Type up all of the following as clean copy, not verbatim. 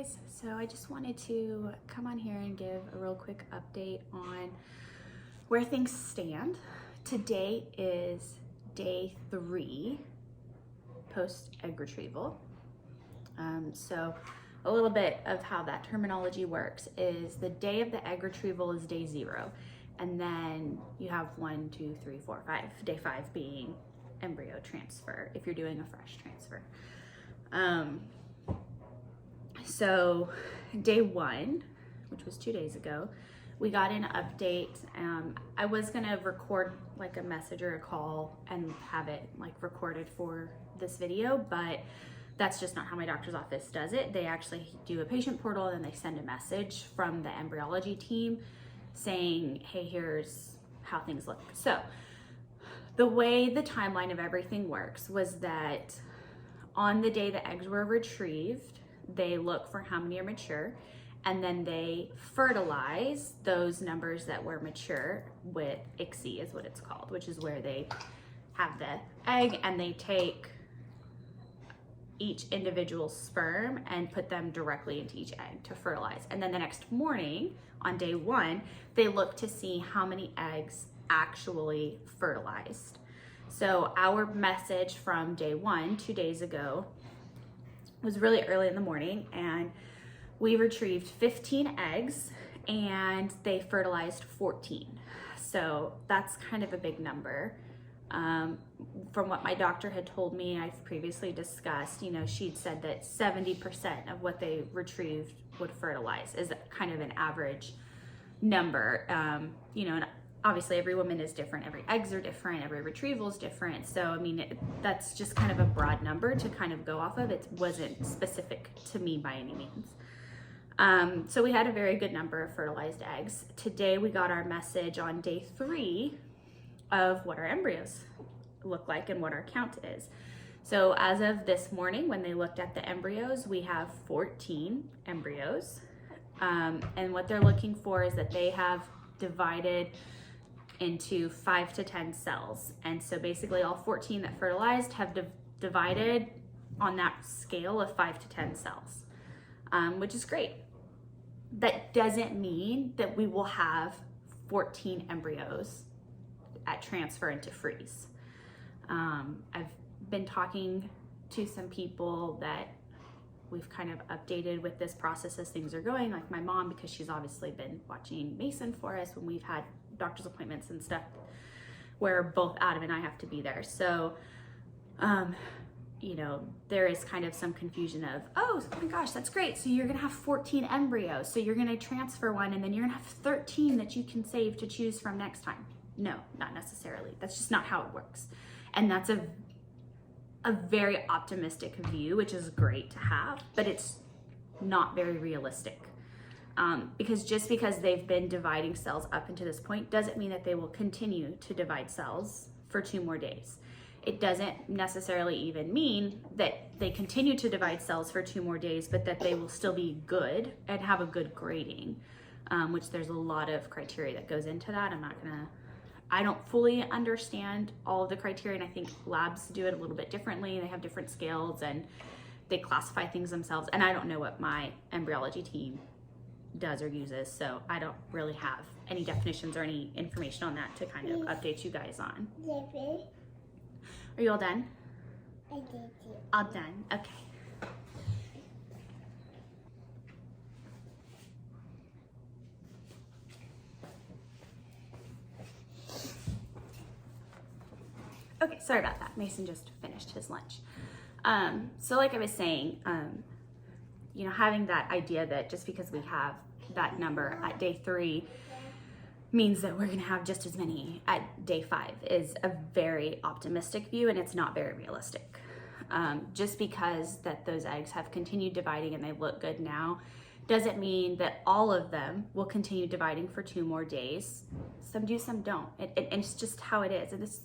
guys. So I just wanted to come on here and give a real quick update on where things stand. Today is day 3 post egg retrieval. So a little bit of how that terminology works is the day of the egg retrieval is day 0. And then you have 1, 2, 3, 4, 5. Day 5 being embryo transfer if you're doing a fresh transfer. So day 1, which was 2 days ago, we got an update. I was gonna record like a message or a call and have it like recorded for this video, but that's just not how my doctor's office does it. They actually do a patient portal and they send a message from the embryology team saying, hey, here's how things look. So the way the timeline of everything works was that on the day the eggs were retrieved, they look for how many are mature, and then they fertilize those numbers that were mature with ICSI is what it's called, which is where they have the egg and they take each individual sperm and put them directly into each egg to fertilize. And then the next morning on day 1, they look to see how many eggs actually fertilized. So our message from day 1, 2 days ago, was really early in the morning, and we retrieved 15 eggs and they fertilized 14. So that's kind of a big number. From what my doctor had told me, I've previously discussed, you know, she'd said that 70% of what they retrieved would fertilize is kind of an average number. You know, and obviously every woman is different, every eggs are different, every retrieval is different. So, I mean, that's just kind of a broad number to kind of go off of. It wasn't specific to me by any means. So we had a very good number of fertilized eggs. Today we got our message on day 3 of what our embryos look like and what our count is. So as of this morning, when they looked at the embryos, we have 14 embryos. And what they're looking for is that they have divided into 5 to 10 cells. And so basically all 14 that fertilized have divided on that scale of 5 to 10 cells, which is great. That doesn't mean that we will have 14 embryos at transfer into freeze. I've been talking to some people that we've kind of updated with this process as things are going, like my mom, because she's obviously been watching Mason for us when we've had doctor's appointments and stuff where both Adam and I have to be there. So, you know, there is kind of some confusion of, oh my gosh, that's great. So you're gonna have 14 embryos. So you're gonna transfer one and then you're gonna have 13 that you can save to choose from next time. No, not necessarily. That's just not how it works. And that's a very optimistic view, which is great to have, but it's not very realistic. Because just because they've been dividing cells up until this point doesn't mean that they will continue to divide cells for 2 more days. It doesn't necessarily even mean that they continue to divide cells for 2 more days, but that they will still be good and have a good grading, which there's a lot of criteria that goes into that. I don't fully understand all of the criteria, and I think labs do it a little bit differently. They have different scales and they classify things themselves. And I don't know what my embryology team does or uses, so I don't really have any definitions or any information on that to kind of update you guys on. Are you all done? I did too. All done, okay. Okay, sorry about that. Mason just finished his lunch. So like I was saying, you know, having that idea that just because we have that number at day 3 means that we're gonna have just as many at day 5 is a very optimistic view, and it's not very realistic. Just because that those eggs have continued dividing and they look good now doesn't mean that all of them will continue dividing for 2 more days. Some do, some don't. And it's just how it is. And this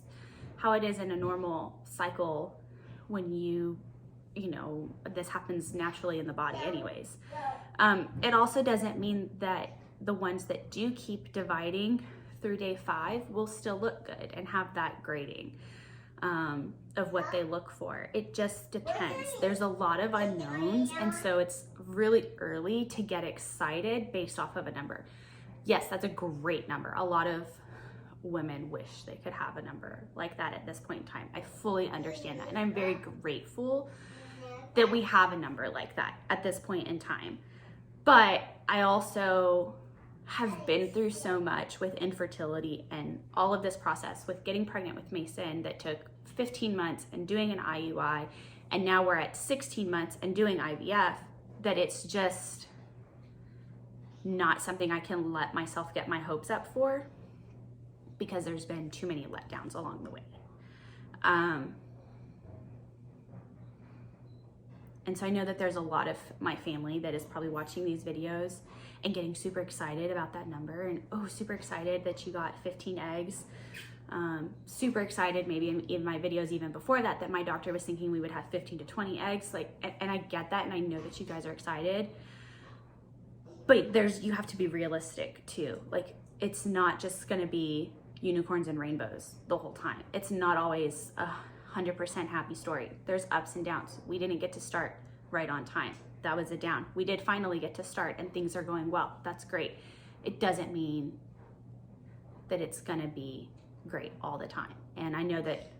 how it is in a normal cycle when you know, this happens naturally in the body anyways. It also doesn't mean that the ones that do keep dividing through day 5 will still look good and have that grading. of what they look for. It just depends. There's a lot of unknowns, and so it's really early to get excited based off of a number. Yes, that's a great number. A lot of women wish they could have a number like that at this point in time. I fully understand that, and I'm very grateful that we have a number like that at this point in time. But I also have been through so much with infertility and all of this process with getting pregnant with Mason that took 15 months and doing an IUI, and now we're at 16 months and doing IVF, that it's just not something I can let myself get my hopes up for, because there's been too many letdowns along the way. And so I know that there's a lot of my family that is probably watching these videos and getting super excited about that number, and super excited that you got 15 eggs. Super excited, maybe in my videos even before that, that my doctor was thinking we would have 15 to 20 eggs. And I get that, and I know that you guys are excited. But you have to be realistic too. Like, it's not just gonna be unicorns and rainbows the whole time. It's not always 100% happy story. There's ups and downs. We didn't get to start right on time. That was a down. We did finally get to start, and things are going well. That's great. It doesn't mean that it's gonna be great all the time. And I know that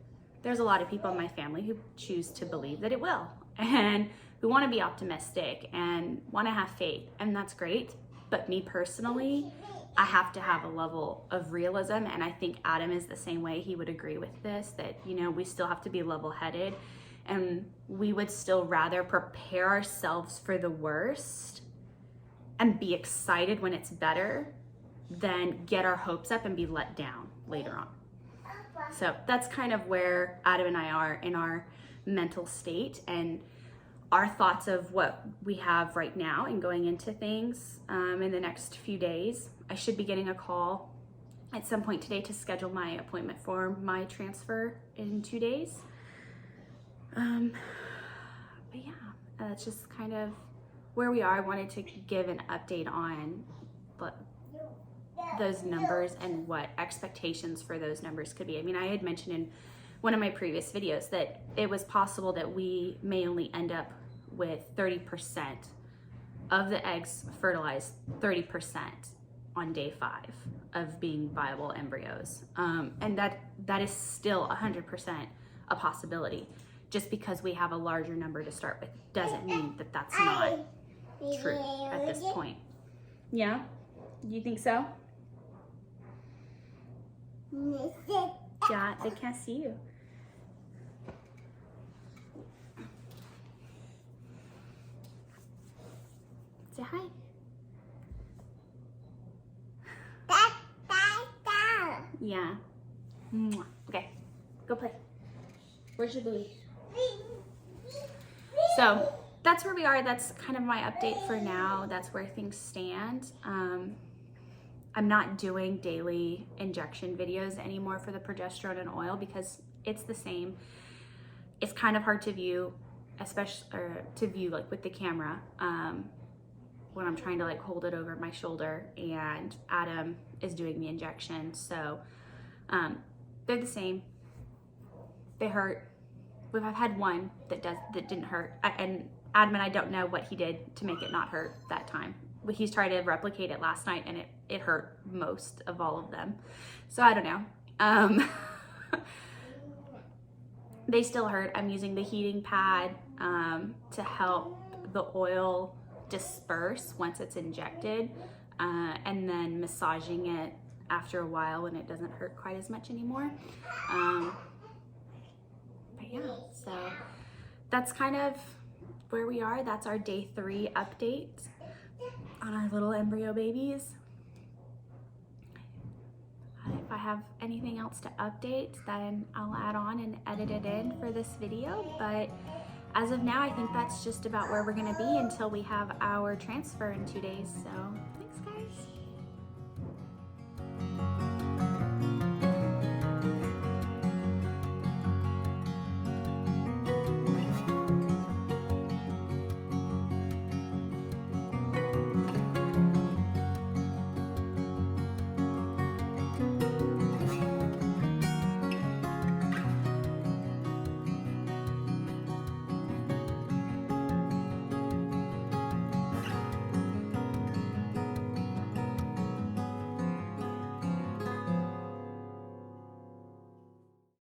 there's a lot of people in my family who choose to believe that it will, and who wanna be optimistic and wanna have faith, and that's great. But me personally, I have to have a level of realism, and I think Adam is the same way. He would agree with this, that, we still have to be level-headed, and we would still rather prepare ourselves for the worst and be excited when it's better than get our hopes up and be let down later on. So that's kind of where Adam and I are in our mental state, and our thoughts of what we have right now and going into things in the next few days. I should be getting a call at some point today to schedule my appointment for my transfer in 2 days. But yeah, that's just kind of where we are. I wanted to give an update on those numbers and what expectations for those numbers could be. I mean, I had mentioned in one of my previous videos that it was possible that we may only end up with 30% of the eggs fertilized, 30% on day 5 of being viable embryos. And that is still 100% a possibility. Just because we have a larger number to start with doesn't mean that that's not true at this point. Yeah? You think so? Yeah, they can't see you. Say hi. Yeah. Okay, go play. Where's your buoy? So that's where we are. That's kind of my update for now. That's where things stand. I'm not doing daily injection videos anymore for the progesterone and oil because it's the same. It's kind of hard to view, especially like with the camera when I'm trying to like hold it over my shoulder, and Adam is doing the injection. So they're the same. They hurt. I've had one that didn't hurt, and Adam and I don't know what he did to make it not hurt that time. He's tried to replicate it last night, and it hurt most of all of them. So I don't know. They still hurt. I'm using the heating pad to help the oil disperse once it's injected, and then massaging it after a while when it doesn't hurt quite as much anymore. But yeah, so that's kind of where we are. That's our day 3 update on our little embryo babies. If I have anything else to update, then I'll add on and edit it in for this video. But as of now, I think that's just about where we're gonna be until we have our transfer in 2 days. So